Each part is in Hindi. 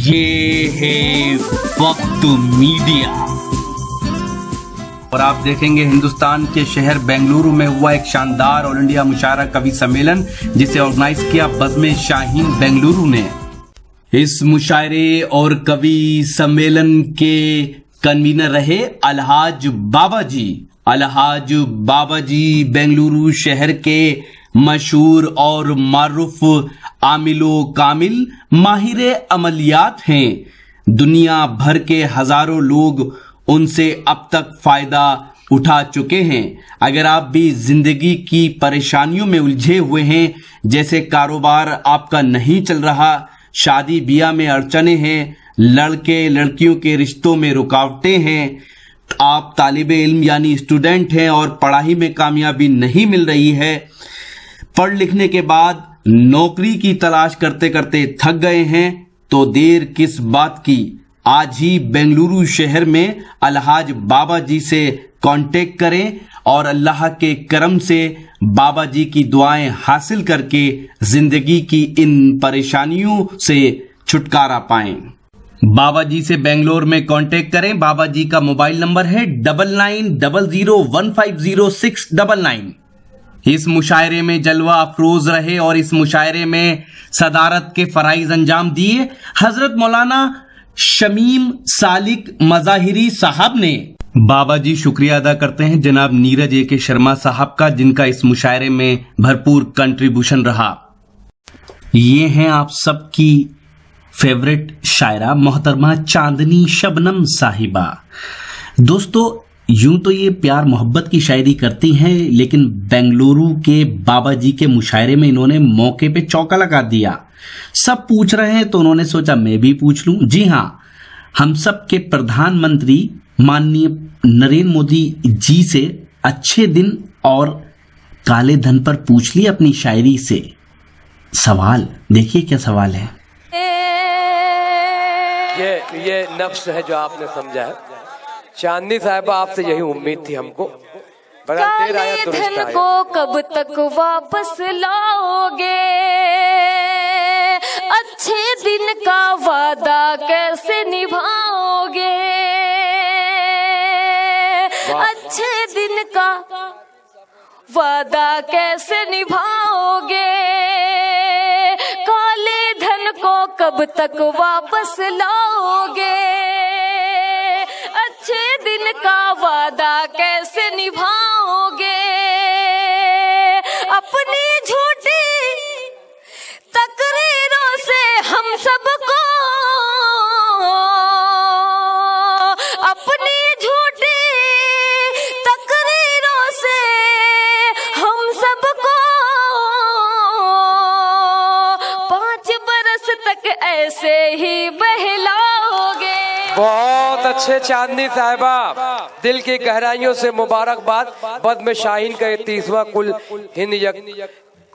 ये है वक्त मीडिया और आप देखेंगे हिंदुस्तान के शहर बेंगलुरु में हुआ एक शानदार ऑल इंडिया मुशायरा कवि सम्मेलन जिसे ऑर्गेनाइज किया बज़्म शाहीन बेंगलुरु ने। इस मुशायरे और कवि सम्मेलन के कन्वीनर रहे अलहाज बाबा जी बेंगलुरु शहर के मशहूर और मारूफ आमिलो कामिल माहिर अमलियात हैं। दुनिया भर के हजारों लोग उनसे अब तक फायदा उठा चुके हैं। अगर आप भी जिंदगी की परेशानियों में उलझे हुए हैं, जैसे कारोबार आपका नहीं चल रहा, शादी ब्याह में अड़चने हैं, लड़के लड़कियों के रिश्तों में रुकावटें हैं, आप तालिबे इल्म यानी स्टूडेंट हैं और पढ़ाई में कामयाबी नहीं मिल रही है, पढ़ लिखने के बाद नौकरी की तलाश करते करते थक गए हैं, तो देर किस बात की। आज ही बेंगलुरु शहर में अलहाज बाबा जी से कांटेक्ट करें और अल्लाह के करम से बाबा जी की दुआएं हासिल करके जिंदगी की इन परेशानियों से छुटकारा पाएं। बाबा जी से बेंगलोर में कांटेक्ट करें। बाबा जी का मोबाइल नंबर है 9900150699। इस मुशायरे में जलवा अफरोज रहे और इस मुशायरे में सदारत के फराइज अंजाम दिए हजरत मौलाना शमीम सालिक मजाहिरी साहब ने। बाबा जी शुक्रिया अदा करते हैं जनाब नीरज ए.के. शर्मा साहब का, जिनका इस मुशायरे में भरपूर कंट्रीब्यूशन रहा। ये हैं आप सबकी फेवरेट शायरा मोहतरमा चांदनी शबनम साहिबा। दोस्तों, यूं तो ये प्यार मोहब्बत की शायरी करती हैं, लेकिन बेंगलुरु के बाबा जी के मुशायरे में इन्होंने मौके पे चौका लगा दिया। सब पूछ रहे हैं तो उन्होंने सोचा मैं भी पूछ लूं। जी हां, हम सब के प्रधानमंत्री माननीय नरेंद्र मोदी जी से अच्छे दिन और काले धन पर पूछ ली अपनी शायरी से सवाल। देखिए क्या सवाल है। ये नफ्स है जो आपने समझा है। चांदनी साहिबा, आपसे यही उम्मीद थी हमको। काले धन को कब तक वापस लाओगे? अच्छे दिन का वादा कैसे निभाओगे? अच्छे दिन का वादा कैसे निभाओगे? काले धन को कब तक वापस लाओगे? अच्छे दिन का वादा कैसे निभाओगे? अपनी झूठी तकरीरों से हम सबको, अपनी झूठी तकरीरों से हम सबको 5 बरस तक ऐसे ही बहलाओगे। बहुत अच्छे चांदनी साहिबा, दिल की गहराइयों से मुबारकबाद। बज़्म शाहीन का 30वां कुल हिंद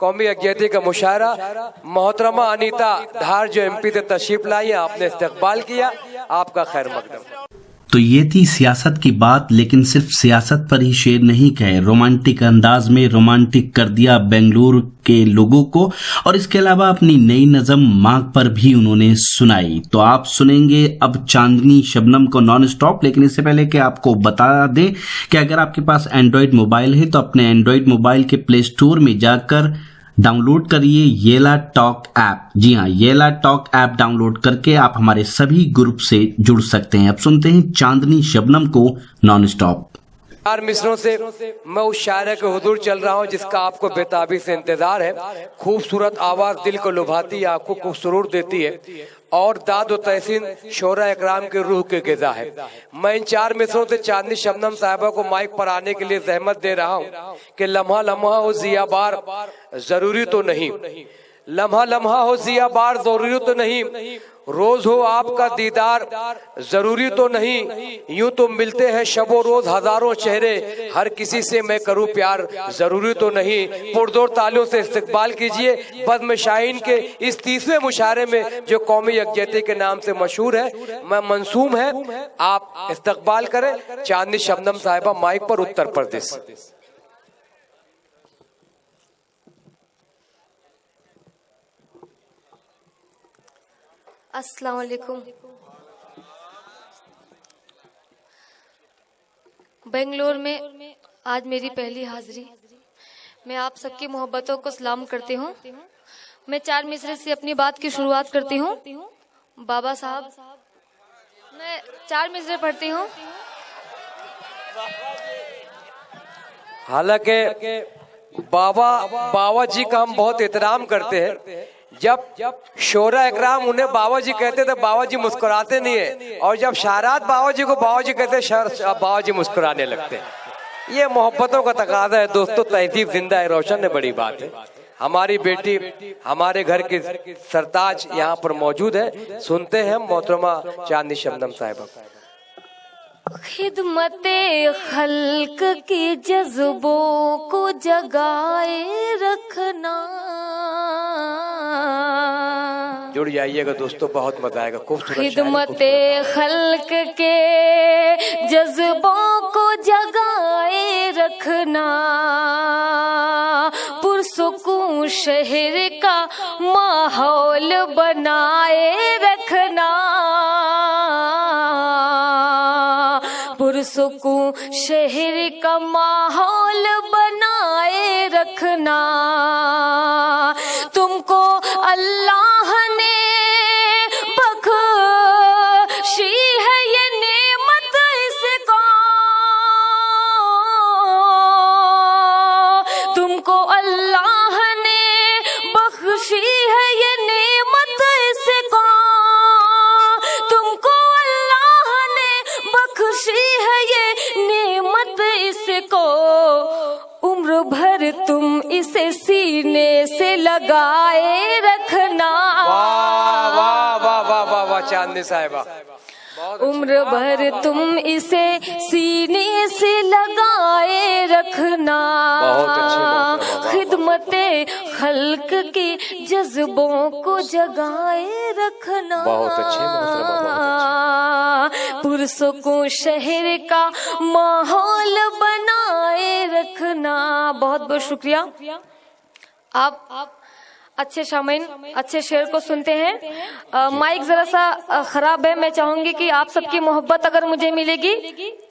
कौमी यकजहती का मुशायरा, मोहतरमा अनीता धार जो एमपी से तशरीफ लाई, आपने इस्तकबाल किया, आपका खैर मकदम। तो ये थी सियासत की बात, लेकिन सिर्फ सियासत पर ही शेर नहीं कहे, रोमांटिक अंदाज में रोमांटिक कर दिया बेंगलुरु के लोगों को। और इसके अलावा अपनी नई नज़म मांग पर भी उन्होंने सुनाई। तो आप सुनेंगे अब चांदनी शबनम को नॉन स्टॉप। लेकिन इससे पहले कि आपको बता दें कि अगर आपके पास एंड्रॉयड मोबाइल है तो अपने एंड्रॉयड मोबाइल के प्ले स्टोर में जाकर डाउनलोड करिए येला टॉक ऐप। जी हाँ, येला टॉक ऐप डाउनलोड करके आप हमारे सभी ग्रुप से जुड़ सकते हैं। अब सुनते हैं चांदनी शबनम को नॉन स्टॉप। 4 मिसरों से मैं उस शायरे के हुजूर चल रहा हूँ जिसका आपको बेताबी से इंतजार है। खूबसूरत आवाज दिल को लुभाती है, आंखों को सुरूर देती है और दाद व तहसीन शोरा इकराम के रूह के ग़िज़ा है। मैं इन 4 मिसरों से चांदनी शबनम साहिबा को माइक पर आने के लिए जहमत दे रहा हूँ कि लम्हा लम्हा हो जिया बार जरूरी तो नहीं, लम्हा लम्हा हो जिया बार जरूरी तो नहीं, रोज हो आपका दीदार जरूरी तो नहीं, यूं तो मिलते हैं शबो रोज हजारों चेहरे, हर किसी से मैं करूं प्यार जरूरी तो नहीं। पुरजोर तालियों से इस्तकबाल कीजिए बज़्म शाहीन के इस 30वें मुशायरे में जो कौमी यकजहती के नाम से मशहूर है, मैं मंसूम है, आप इस्तकबाल करें चांदनी शबनम साहिबा माइक पर, उत्तर प्रदेश। अस्सलाम वालेकुम। बेंगलोर में आज मेरी पहली हाजिरी। मैं आप सबकी मोहब्बतों को सलाम करती हूँ। मैं 4 मिसरे से अपनी बात की शुरुआत करती हूँ। बाबा साहब, मैं 4 मिसरे पढ़ती हूँ। हालांकि बाबा जी का हम बहुत एहतराम करते हैं। जब शोरा इकराम उन्हें बाबा जी कहते तो बाबा जी मुस्कुराते नहीं है, और जब शारात बाबा जी को बाबा जी कहते बाबा जी मुस्कुराने लगते हैं। ये मोहब्बतों का तकाजा है दोस्तों। तहजीब जिंदा है, रोशन है, बड़ी बात है। हमारी बेटी हमारे घर की सरताज यहाँ पर मौजूद है। सुनते हैं मोहतरमा चांदनी शबनम साहिबा। खिदमते खल्क के जज्बों को जगाए रखना। जुड़ जाइएगा दोस्तों, बहुत मजा आएगा। खूबसूरत खिदमते खल्क के जज्बों को जगाए रखना। पुरसुकून शहर का माहौल बनाए रखना। पुरसुकून शहर का माहौल बनाए रखना। तुमको अल्लाह ने बख्शी है ये नेमत इसको। तुमको अल्लाह ने बख्शी है ये नेमत इसको। तुमको अल्लाह ने बख्शी है ये नेमत इसको। उम्र भर तुम इसे सीने से लगाए रखना। वाह वाह वाह वाह वाह वाह चांदनी साहिबा। उम्र भर तुम इसे सीने से लगाए रखना। खिदमते खल्क के जज्बों को जगाए रखना। बहुत अच्छे पुरसुकून शहर का माहौल बनाए रखना। बहुत बहुत शुक्रिया। आप अच्छे शामीन अच्छे शेर को सुनते हैं। माइक जरा सा खराब है। मैं चाहूंगी कि आप सबकी मोहब्बत अगर मुझे मिलेगी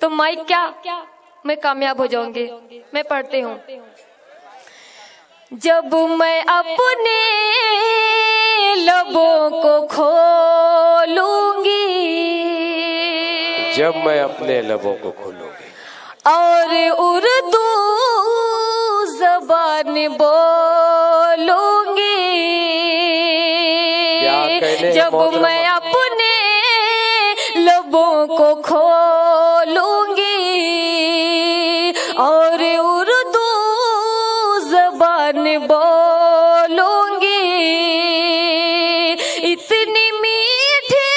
तो माइक क्या मैं कामयाब हो जाऊंगी। मैं पढ़ती हूँ। जब मैं अपने लबों को खोलूंगी। जब मैं अपने लबों को खोलूंगी और उर्दू जबान बोलूंगी। जब मैं अपने लबों को खोलूंगी और उर्दू जबान बोलूंगी। इतनी मीठी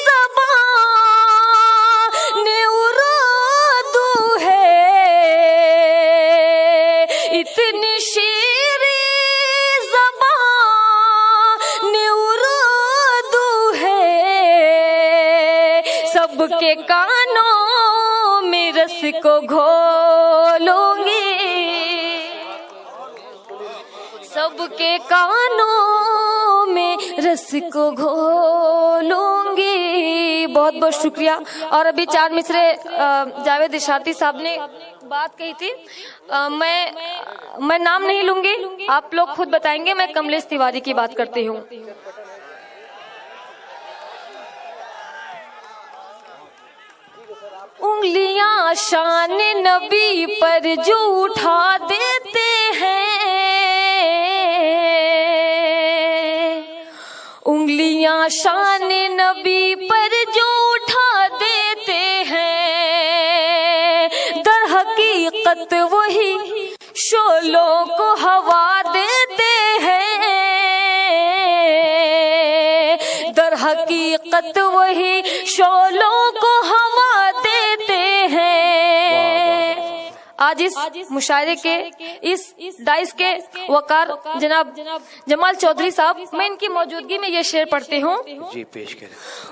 जबान उर्दू है। इतनी शीरी ज़बान उर्दू है। सबके कानों में रस को घोलूंगी। सबके कानों में रस को घोलूंगी। बहुत बहुत शुक्रिया। और अभी 4 मिसरे जावेद इशारती साहब ने बात कही थी। मैं नाम नहीं लूंगी, आप लोग खुद बताएंगे। मैं कमलेश तिवारी की बात करती हूँ। उंगलियां शान नबी पर जो उठा देते हैं। उंगलियां शान नबी पर जो उठा देते हैं। दर हकीकत वही शोलों को हवा देते हैं। दर हकीकत वही शोलों को हवा देते हैं। आज इस मुशायरे के इस डाइस के वकार जनाब जमाल चौधरी साहब, मैं इनकी मौजूदगी में ये शेर पढ़ती हूँ। जी पेश करें।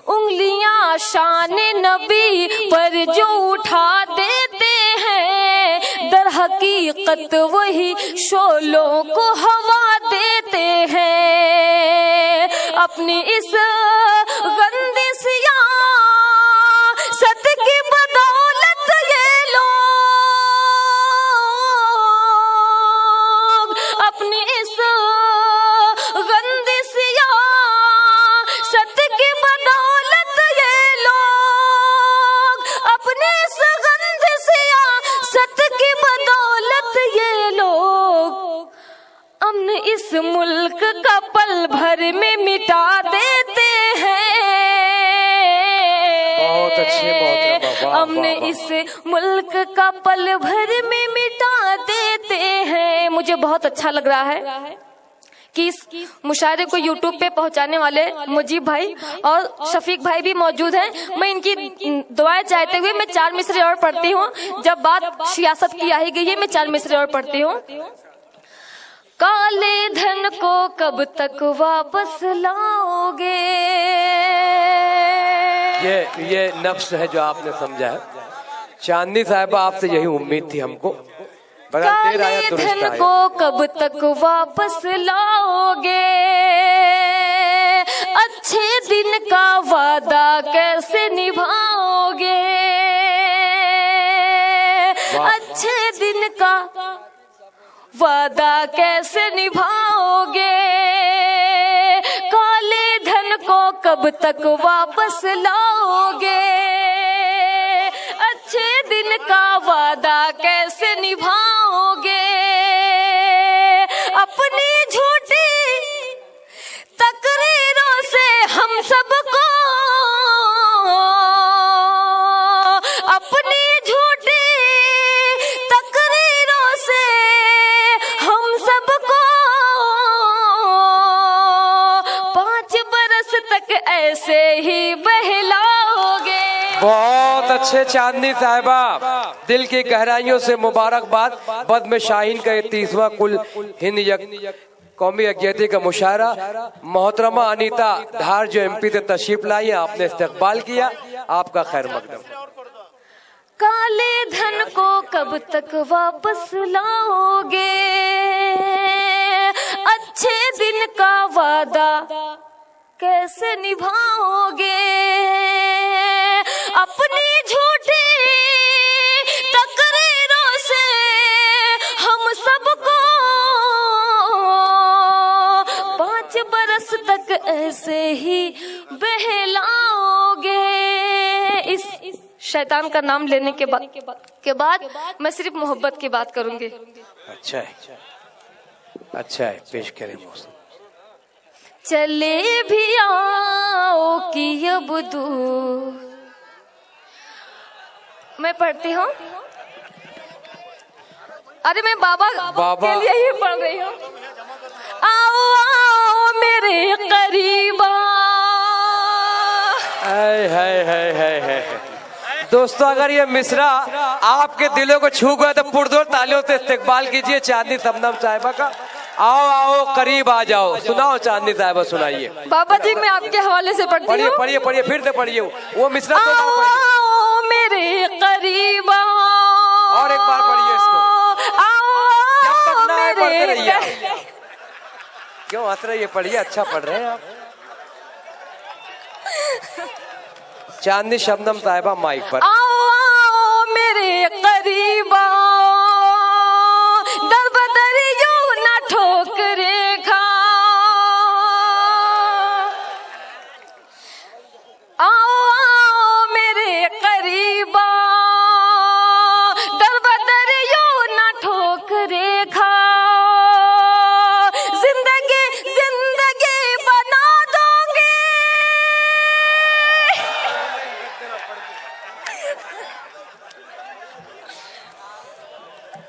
उंगलियां शान नबी पर जो उठा देते हैं। दर हकीकत वही शोलों को हवा देते हैं। अपनी इस गंदी सियासत की बदौलत ये लोग, अपनी इस गंदी सियासत की बदौलत ये लोग, अपनी इस गंदी सियासत की बदौलत ये लोग अमन इस मुल्क का पल भर में मिटा देते हैं। बहुत अच्छे, हमने इस मुल्क का पल भर में मिटा देते हैं। मुझे बहुत अच्छा लग रहा है कि इस मुशायरे को यूट्यूब पे पहुंचाने वाले मुजीब भाई और शफीक भाई भी मौजूद हैं। मैं इनकी दुआएं चाहते हुए मैं 4 मिसरे और पढ़ती हूँ। जब बात सियासत की आई गई है, मैं 4 मिसरे और पढ़ती हूँ। काले धन को कब तक वापस लाओगे? ये नफ्स है जो आपने समझा है। चांदनी साहिबा आपसे यही उम्मीद थी हमको। काले धन को कब तक वापस लाओगे? अच्छे दिन का वादा कैसे निभाओगे? अच्छे दिन का वादा कैसे निभाओगे? काले धन को कब तक वापस लाओगे? अच्छे दिन का वादा कैसे निभाओगे? अपनी झूठी तकरीरों से हम सबको, अपनी झूठी तकरीरों से हम सबको 5 बरस तक ऐसे ही बहलाओगे। बहुत अच्छे चांदनी साहिबा, दिल की गहराइयों से मुबारकबाद। बद्म शाहीन का 30वां कुल हिंद कौमी यज्ञती का मुशायरा मोहतरमा अनीता धार जो MP से तशरीफ लाई है, आपने इस्तकबाल किया, आपका खैर मकदम। काले धन को कब तक वापस लाओगे? अच्छे दिन का वादा कैसे निभाओगे? अपनी झूठी तकरीरों से हम सबको 5 बरस तक ऐसे ही बहलाओगे। इस शैतान का नाम लेने के बाद मैं सिर्फ मोहब्बत की बात करूंगी। अच्छा है, पेश करें मौसम। चले भी आओ कि अब दूर, मैं पढ़ती हूँ। अरे मैं बाबा के लिए ही पढ़ रही हूँ। आओ आओ मेरे करीबा। दोस्तों, अगर ये मिसरा आपके दिलों को छू गया तो पुरजोर तालियों से इस्तकबाल कीजिए चांदनी शबनम साहिबा का। आओ आओ करीब आ जाओ। सुनाओ चांदनी साहिबा, सुनाइए। बाबा जी मैं आपके हवाले से पढ़ती हूँ। पढ़िए, फिर से पढ़िए वो मिसरा। आओ मेरे करीबा। और एक बार पढ़िए इसको। जब तक ना आए पढ़ते रहिए। क्यों हंस रही है? पढ़िए, अच्छा पढ़ रहे हैं आप। चांदनी शबनम साहिबा माइक पर। आओ मेरे करीबा, दर बदर यूं ना ठोकरे खा। आओ मेरे करीबा, दर बदर यूं ना ठोकरे खा। जिंदगी बना दोगे।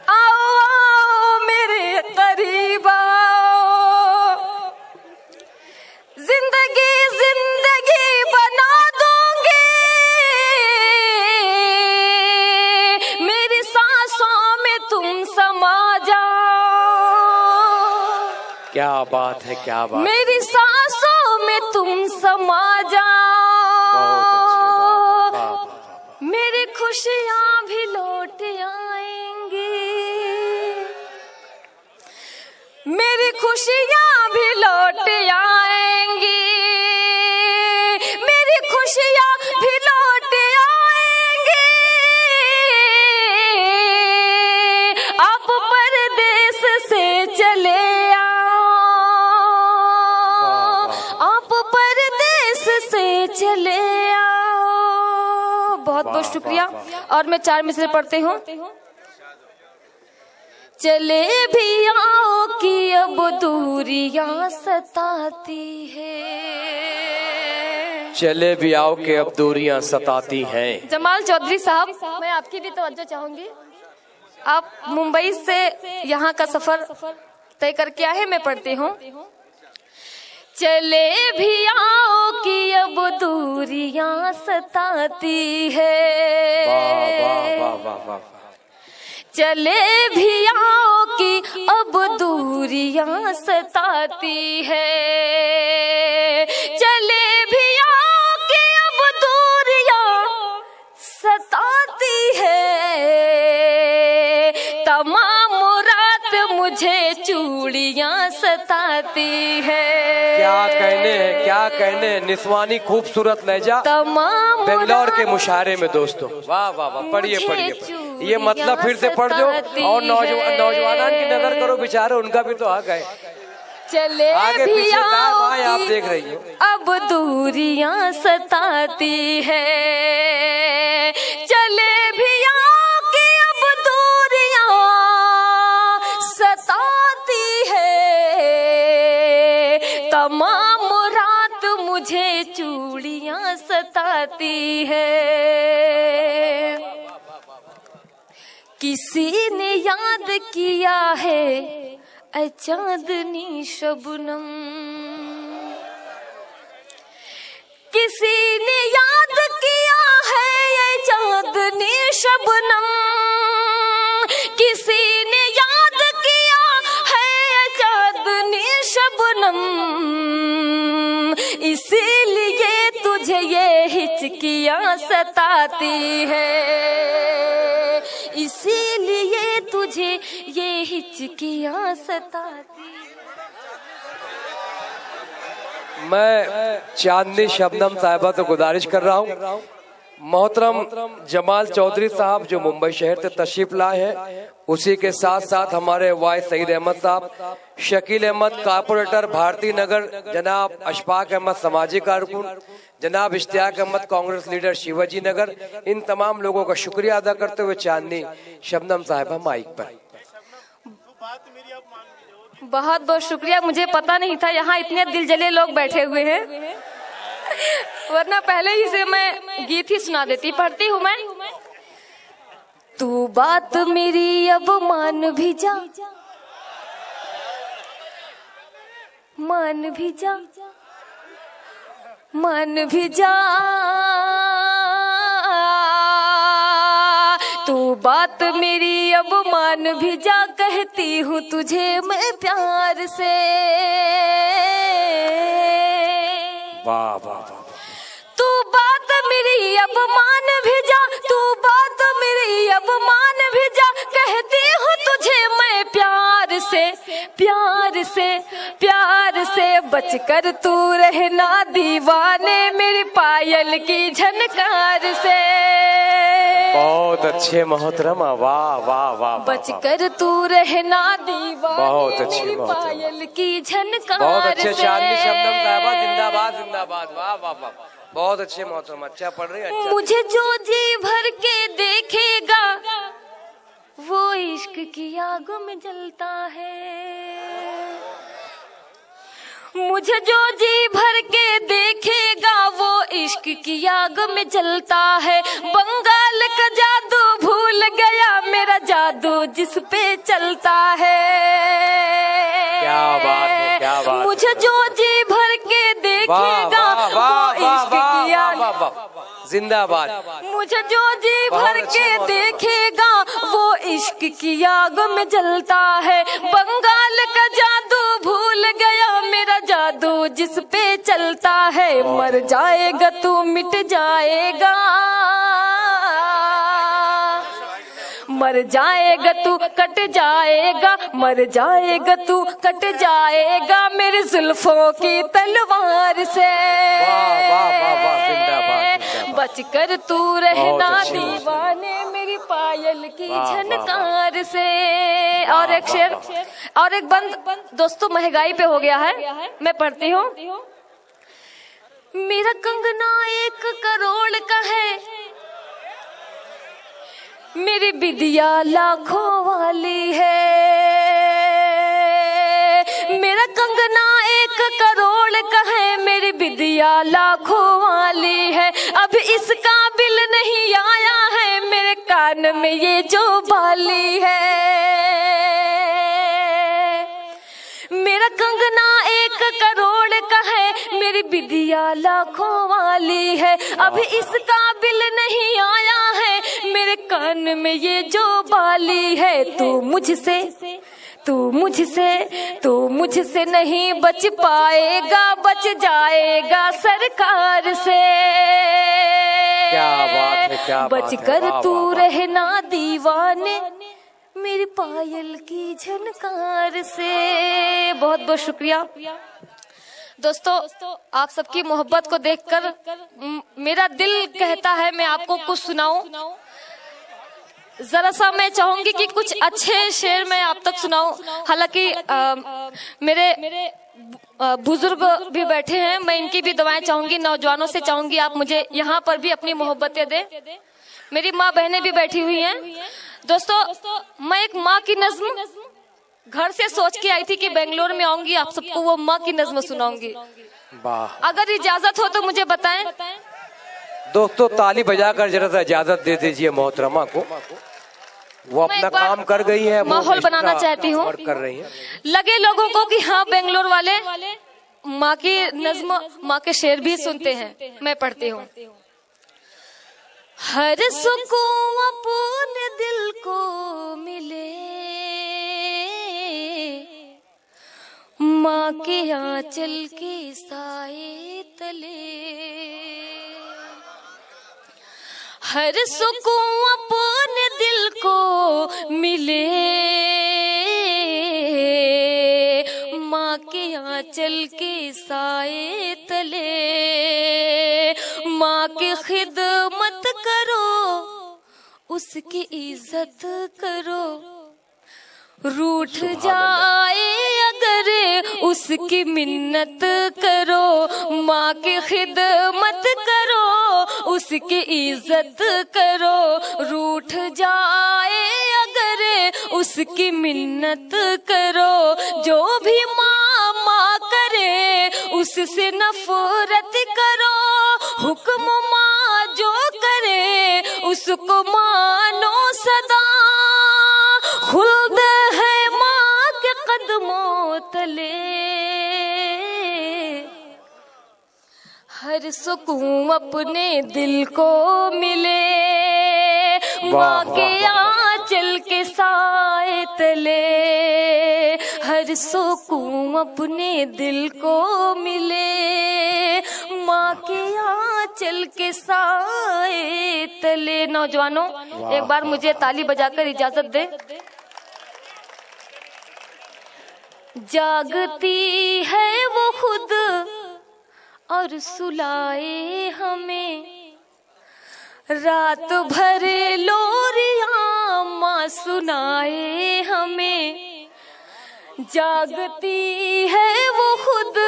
आओ मेरे करीब आओ, जिंदगी बना दोगे। मेरी सांसों में तुम समा जाओ। क्या बात है, क्या बात। मेरी सांसों में तुम समा जाओ। मेरी खुशियां भी लौट आएंगी। मेरी खुशियां भी लौट आएंगी। चले आओ। बहुत बहुत शुक्रिया। और मैं 4 मिसरे पढ़ती हूँ। चले भी आओ कि अब दूरियां सताती है। चले भी आओ कि अब दूरियां सताती हैं। जमाल चौधरी साहब, मैं आपकी भी तवज्जो चाहूंगी। आप मुंबई से यहाँ का सफर तय करके आए हैं। मैं पढ़ती हूँ। चले भी आओ कि अब दूरियां सताती है। वाह वाह वाह वाह। चले भी आओ कि अब दूरियां सताती है। चले भी आओ कि अब दूरियां सताती है। तमाम रात मुझे चूड़ियां सताती है। क्या कहने निस्वानी खूबसूरत लहजा तमाम बेंगलोर के मुशायरे में दोस्तों। वाह वाह वाह। पढ़िए। ये मतलब फिर से पढ़ दो और नौजवान की नजर करो, बेचारे उनका भी तो हक है। चले आगे भी पीछे आओ आप देख रही हो। अब दूरियां सताती है। चले भी आओ कि अब दूरियां सताती है। तमाम रात मुझे चूड़ियां सताती है। किसी ने याद किया है ऐ चांदनी शबनम। किसी ने याद किया है ऐ चांदनी शबनम। किसी ने याद किया है ऐ चांदनी शबनम। इसीलिए तुझे ये हिचकियां सताती है। इसीलिए तुझे ये हिचकियां सताती। मैं चांदनी शबनम साहिबा से गुजारिश कर रहा हूँ, मोहतरम जमाल चौधरी साहब जो मुंबई शहर से तशरीफ लाए हैं, उसी के साथ साथ हमारे वाइस सईद अहमद साहब, शकील अहमद कारपोरेटर भारती नगर, जनाब अशफाक अहमद समाजी कारकुन, जनाब इश्तियाक अहमद कांग्रेस लीडर शिवाजी नगर, इन तमाम लोगों का शुक्रिया अदा करते हुए चांदनी शबनम साहिबा माइक पर। बहुत बहुत शुक्रिया। मुझे पता नहीं था यहाँ इतने दिल जले लोग बैठे हुए हैं, वरना पहले ही से मैं गीत ही सुना देती। पढ़ती हूँ मैं। तू बात मेरी अब मान भी जा, मान भी जा, मान भी जा। तू बात मेरी अब मान भी जा, कहती हूँ तुझे मैं प्यार से। वाह वाह वाह। तू बात मेरी अब मान भी जा, तू बात मेरी अब मान भी जा, कहती हूँ तुझे मैं प्यार से, प्यार से, प्यार से। बचकर तू रहना दीवाने मेरी पायल की झनकार से। बहुत अच्छे मोहतरमा। वाह वाह वाह। बचकर तू रहना दीवाने बहुत अच्छी मेरी पायल की झनकार से। बहुत अच्छे चांदनी शबनम साहिबा, जिंदाबाद जिंदाबाद। वाह वाह वाह। बहुत अच्छे मोहतरमा, अच्छा पढ़ रही है। अच्छा। मुझे जो जी भर के देखेगा वो इश्क की आग में जलता है। मुझे जो जी भर के देखेगा वो इश्क की आग में जलता है। बंगाल का जादू भूल गया मेरा जादू जिस पे चलता है। क्या बात है, क्या बात। मुझे जो जी भर के देखेगा वो इश्क की आग, जिंदाबाद। मुझे जो जी भर के देखेगा वो इश्क की आग में जलता है। बंगाल का जादू भूल गया मेरा जादू जिस पे चलता है। मर जाएगा तू मिट जाएगा, मर जाएगा तू कट जाएगा, मर जाएगा तू कट जाएगा मेरी जुल्फों की तलवार से। वाह वाह वाह वाह। जिंदाबाद। बचकर तू रहना दीवाने मेरी पायल की झनकार से। और एक शेर और एक बंद। दोस्तों महंगाई पे हो गया है, मैं पढ़ती हूँ। मेरा कंगना मेरी विद्या लाखों वाली है, मेरा कंगना 1 करोड़ का है, मेरी विद्या लाखों वाली है, अब इसका बिल नहीं आया है, मेरे कान में ये जो बाली है। मेरा कंगना 1 करोड़ का है, मेरी विद्या लाखों वाली है, अब इसका बिल नहीं आया है, मेरे कान में ये जो बाली है। तू मुझसे नहीं बच पाएगा, बच जाएगा सरकार से। क्या बात है, क्या बात बच है, कर वाह, तू वाह, वाह। रहना दीवाने मेरी पायल की झनकार से। बहुत बहुत शुक्रिया दोस्तों, आप सबकी मोहब्बत को देखकर मेरा दिल कहता है मैं आपको कुछ सुनाऊं। जरा सा मैं चाहूंगी कि कुछ अच्छे शेर मैं आप तक सुनाऊं। हालांकि मेरे बुजुर्ग भी बैठे हैं, मैं इनकी भी दुआएं चाहूंगी, नौजवानों से चाहूंगी आप मुझे यहाँ पर भी अपनी मोहब्बतें दें। मेरी माँ बहनें भी बैठी हुई हैं। दोस्तों, मैं एक माँ की नज्म घर से सोच के आई थी कि बेंगलोर में आऊंगी, आप सबको वो माँ की नज्म सुनाऊंगी। वाह। अगर इजाजत हो तो मुझे बताएं। दोस्तों ताली बजाकर जरा सा इजाजत दे दीजिए मोहतरमा को, वो मैं अपना एक बार काम कर गई है, माहौल बनाना चाहती हूँ। कर रही हैं। लगे लोगों को कि हाँ बेंगलोर वाले माँ की नज्म, माँ के शेर भी सुनते हैं। मैं पढ़ती हूँ। हर सुकून अपने दिल को मिले, माँ के आंचल के साए तले। हर सुकून अपने दिल को मिले, माँ के आंचल के साए तले। माँ की खिदमत करो, उसकी इज्जत करो, रूठ जाए अगर उसकी मिन्नत करो। माँ की खिदमत करो, उसकी इज्जत करो, रूठ जाए अगर उसकी मिन्नत करो। जो भी माँ माँ करे उससे नफरत करो, हुक्म माँ जो करे उसको मानो सदा। खुल्द है माँ के कदमों तले, हर सुकून अपने दिल को मिले। माँ के आंचल के साए तले, हर सुकून अपने दिल को मिले। माँ के आंचल के साए तले। नौजवानों, एक बार मुझे ताली बजाकर इजाजत दे। जागती है वो खुद और सुलाए हमें, रात भर लोरियां माँ सुनाए हमें। जागती है वो खुद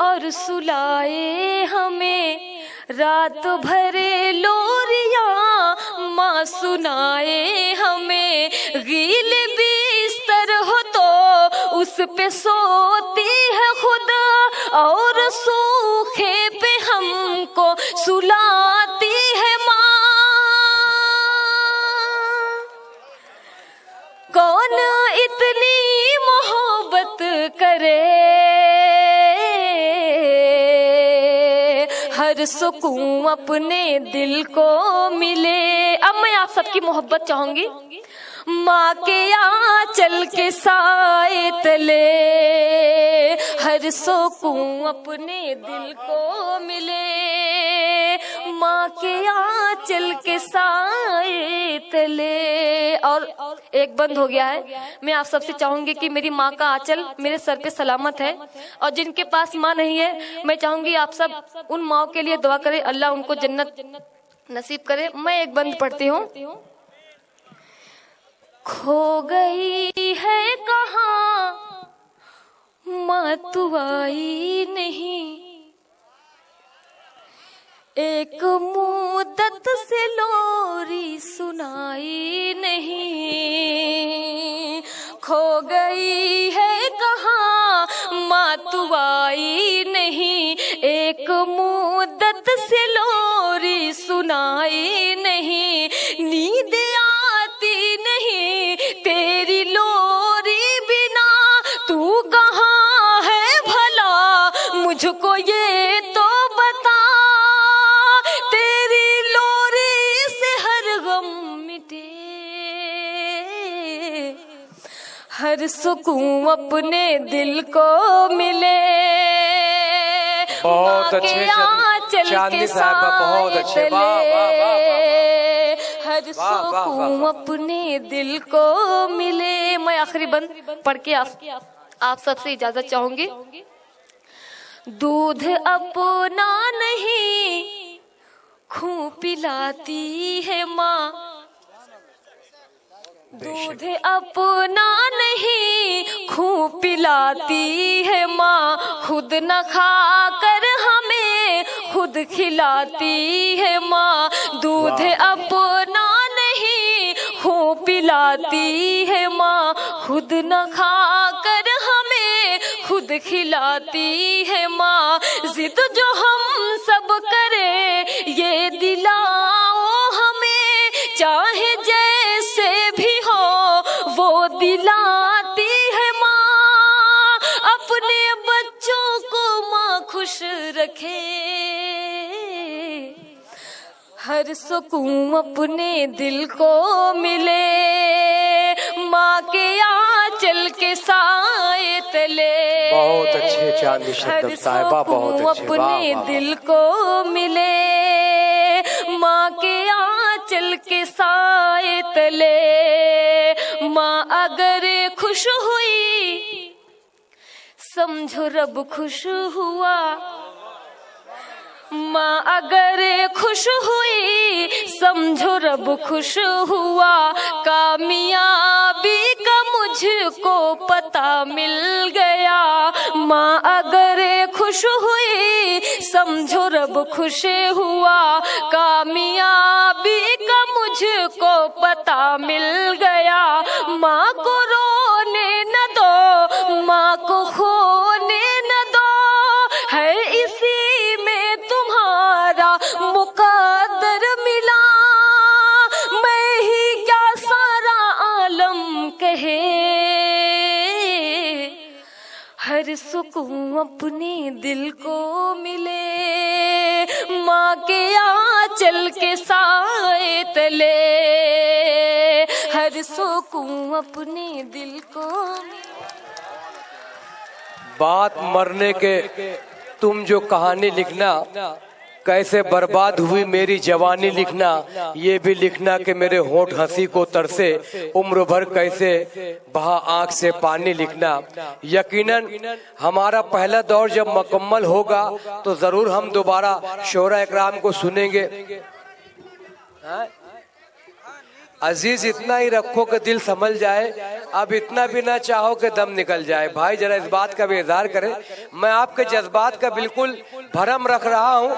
और सुलाए हमें, रात भर लोरियां माँ सुनाए हमें। गील बिस्तर हो तो उस पे सोती है खुद, और सूखे पे हमको सुलाती है माँ। कौन इतनी मोहब्बत करे, हर सुकून अपने दिल को मिले। अब मैं आप सबकी मोहब्बत चाहूंगी। माँ के आंचल के साए तले, हर सुकून अपने दिल को मिले। माँ के आंचल के साए तले। और एक बंद हो गया है। मैं आप सबसे चाहूंगी कि मेरी माँ का आंचल मेरे सर पे सलामत है, और जिनके पास माँ नहीं है मैं चाहूंगी आप सब उन माँ के लिए दुआ करें, अल्लाह उनको जन्नत नसीब करे। मैं एक बंद पढ़ती हूँ। खो गई है कहाँ माँ तू आई नहीं, एक मुद्दत से लो लोरी सुनाई नहीं, खो गई है कहाँ माँ तू आई नहीं, एक मुद्दत से लोरी सुनाई नहीं, नींद आती नहीं तेरी लोरी बिना, तू कहाँ है भला मुझको ये तो बता, तेरी लोरी से हर गम मिटे, हर सुकून अपने दिल को मिले। बहुत अच्छे चांदनी साहिबा, बहुत अच्छे, वाह वाह वाह, हर सुकून अपने दिल को मिले। मैं आखिरी बंद पढ़ के आप सबसे इजाजत चाहूंगी। दूध अपना नहीं खूं पिलाती है माँ, दूध अपना नहीं खूं पिलाती है माँ, खुद न खा कर हमें खुद खिलाती है माँ, दूध अपना नहीं खूं पिलाती है माँ, खुद न खा कर हमें खुद खिलाती है माँ, जिद जो हम सब करें ये दिलाओ हमें, चाहे जैसे भी हो वो दिलाती है माँ, अपने बच्चों को माँ खुश रखे, हर सुकून अपने दिल को मिले, माँ के आंचल के साए तले। बहुत अच्छे चांदनी शब्द साहिबा, बहुत अच्छे, अपने दिल को मिले, माँ के आंचल के साए तले। माँ अगर खुश हुई समझो रब खुश हुआ, माँ अगर खुश हुई समझो रब खुश हुआ, कामयाबी का मुझको पता मिल गया, माँ अगर खुश हुई समझो रब खुश हुआ, कामयाबी का मुझको पता मिल गया, माँ को रोने न दो माँ को खोने न दो, है इसी में तुम्हारा मुकद्दर मिला, मैं ही क्या सारा आलम कहे, हर सुकून अपने दिल को मिले, माँ के आंचल के साए तले, हर सुकून अपने दिल को मिले। बात मरने के तुम जो कहानी लिखना, कैसे बर्बाद हुई मेरी जवानी लिखना, ये भी लिखना कि मेरे होंठ हंसी को तरसे, उम्र भर कैसे बहा आंख से पानी लिखना। यकीनन हमारा पहला दौर जब मुकम्मल होगा तो जरूर हम दोबारा शोरा इकराम को सुनेंगे। अजीज इतना ही रखो कि दिल संभल जाए, अब इतना भी ना चाहो कि दम निकल जाए। भाई जरा इस बात का भी इजहार करें, मैं आपके जज्बात का बिल्कुल भरम रख रहा हूं।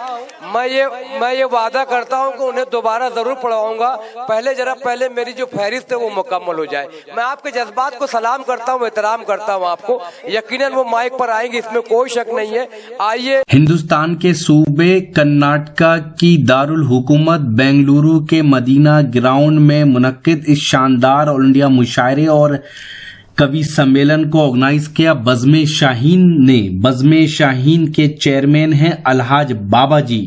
मैं ये वादा करता हूं कि उन्हें दोबारा जरूर पढ़वाऊंगा, पहले मेरी जो फहरिस्त है वो मुकम्मल हो जाए। मैं आपके जज्बात को सलाम करता हूं, एहतराम करता हूं आपको, यकीनन वो माइक पर आएंगे, इसमें कोई शक नहीं है। आइए। हिंदुस्तान के सूबे कर्नाटका की दारुल हुकूमत बेंगलुरु के मदीना ग्राउंड में मुनक्किद इस शानदार ऑल इंडिया मुशायरे और कवि सम्मेलन को ऑर्गेनाइज किया बज़्म शाहीन ने। बज़्म शाहीन के चेयरमैन हैं अलहाज बाबा जी।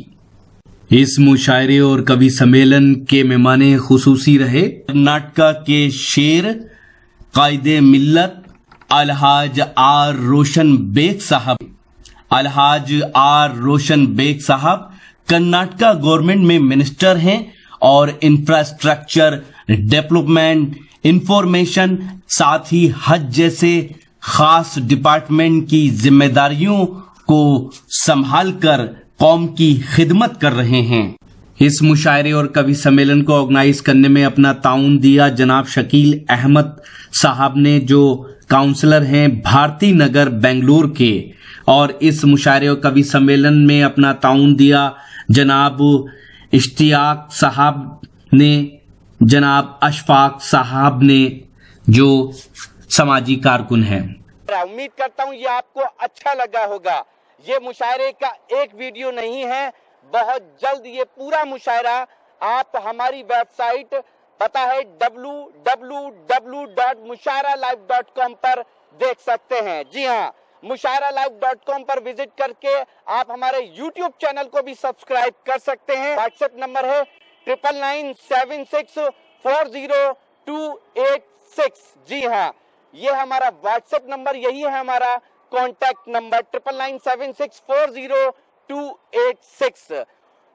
इस मुशायरे और कवि सम्मेलन के मेहमाने खुसूसी रहे कर्नाटका के शेर कायदे मिल्लत अलहाज आर रोशन बेग साहब। अलहाज आर रोशन बेग साहब कर्नाटका गवर्नमेंट में मिनिस्टर हैं और इंफ्रास्ट्रक्चर डेवलपमेंट, इंफॉर्मेशन, साथ ही हज जैसे खास डिपार्टमेंट की जिम्मेदारियों को संभालकर कौम की खिदमत कर रहे हैं। इस मुशायरे और कवि सम्मेलन को ऑर्गेनाइज करने में अपना ताउन दिया जनाब शकील अहमद साहब ने, जो काउंसलर हैं भारती नगर बेंगलुरु के, और इस मुशायरे और कवि सम्मेलन में अपना ताउन दिया जनाब इश्तियाक साहब ने जनाब अशफाक साहब ने, जो समाजी कारकुन हैं। उम्मीद करता हूँ ये आपको अच्छा लगा होगा। ये मुशायरे का एक वीडियो नहीं है, बहुत जल्द ये पूरा मुशायरा आप हमारी वेबसाइट पता है www.mushairalive.com पर देख सकते हैं। जी हाँ, mushairalive.com पर विजिट करके आप हमारे YouTube चैनल को भी सब्सक्राइब कर सकते हैं। व्हाट्सएप नंबर है 9997640286। जी हाँ, ये हमारा व्हाट्सएप नंबर, यही है हमारा कॉन्टैक्ट नंबर 9997640286।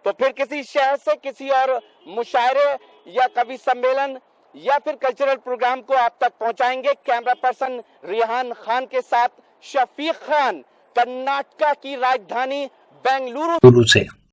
तो फिर किसी शहर से किसी और मुशायरे या कवि सम्मेलन या फिर कल्चरल प्रोग्राम को आप तक पहुंचाएंगे। कैमरा पर्सन रिहान खान के साथ शफीक खान, कर्नाटका की राजधानी बेंगलुरु से।